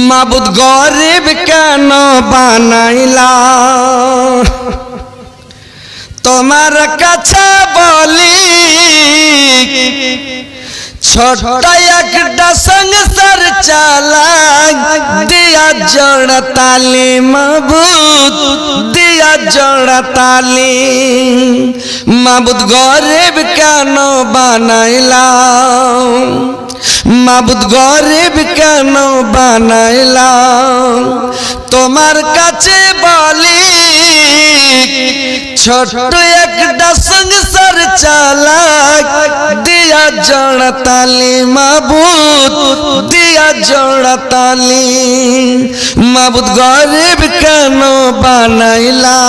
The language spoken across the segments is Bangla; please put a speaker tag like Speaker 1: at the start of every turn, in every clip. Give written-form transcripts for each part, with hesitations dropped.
Speaker 1: মাবুদ গরিব কেন বানাইলা তোমার কাছে বলি ছোট একটা সংসার চালাই দিয়া জোড়া তালি মাবুদ দিয়া জোড়া তালি মাবুদ গরিব কেন বানাইলা মাবুদ গরিব কেন বানাইলা তোমার কাছে বলি ছোট একটা সংসার চালাই দিয়া জোড়া তালি মাবুদ দিয়া জোড়া তালি মাবুদ গরিব কেন বানাইলা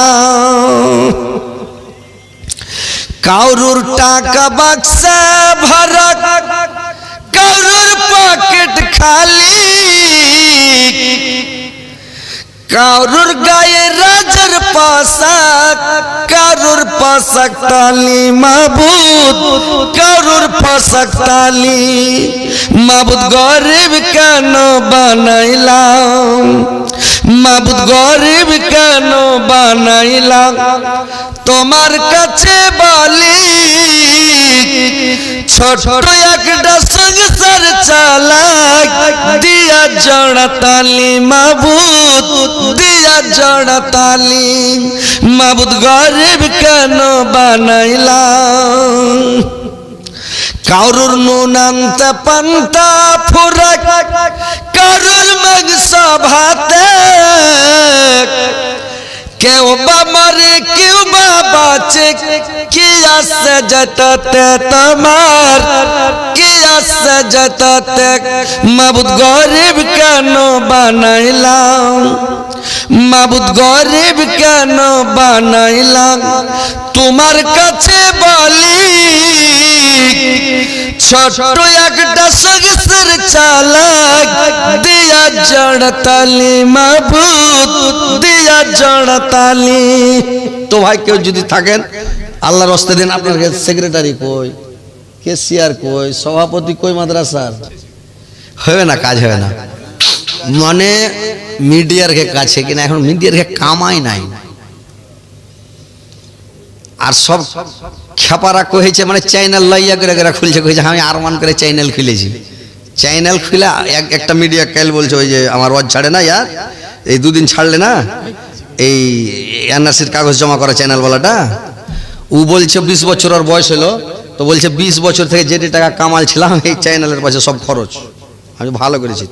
Speaker 1: কাউরুর টাকা বাক্সা ভরা কাউরুর পকেট খালি কাউরুর গায়ে রাজার পোশাক কাউরুর পোশাক তালি মাবুদ কাউরুর পোশাক তালি মাবুদ গরিব কেন বানাইলা মাবুদ গরিব কেন বানাইলা তোমার কাছে বলি ছোট একটা সংসার চালাই দিয়া জোড়া তালি মাবুদ দিয়া জোড়া তালি মাবুদ গরিব কেন বানাইলা কাউরুর নুন আনতে পান্তা ফুরাক কাউরুর মাংস ভাতে কেউ বা মরে কেউ বা বাঁচে কি আসে যেতে তোমার কি আসে যেতে মাবুদ গরিব কেন বানাইলাম মাবুদ গরিব কেন বানাইলাম তোমার কাছে বলি ছোট একটা সংসার চালাই দিয়া জোড়া তালি মাবুদ দিয়া জোড়া তালি। তো ভাই কেউ যদি থাকেন আল্লাহর রাস্তায় দিন আপনার সেক্রেটারি কই কেসিআর কই সভাপতি কই মাদ্রাসার হবে না কাজ হবে না মানে মিডিয়ার কাছে কিনা এখন মিডিয়ার কামাই নাই আর সব খেপারা কইছে মানে চ্যানেল লাইয়া করে খুলছে কইছে আমি আরমান করে চ্যানেল খুলেছি চ্যানেল খুলে একটা মিডিয়া কাল বলছে ওই যে আমার ওয়াজ ছাড়ে না ইয়ার এই দুদিন ছাড়লে না এই এনআরসির কাগজ জমা করা চ্যানেল বলাটা ও বলছে 20 বছর ওর বয়স হলো তো বলছে 20 বছর থেকে যেটি টাকা কামাল ছিলাম এই চ্যানেলের পাশে সব খরচ আমি ভালো করেছি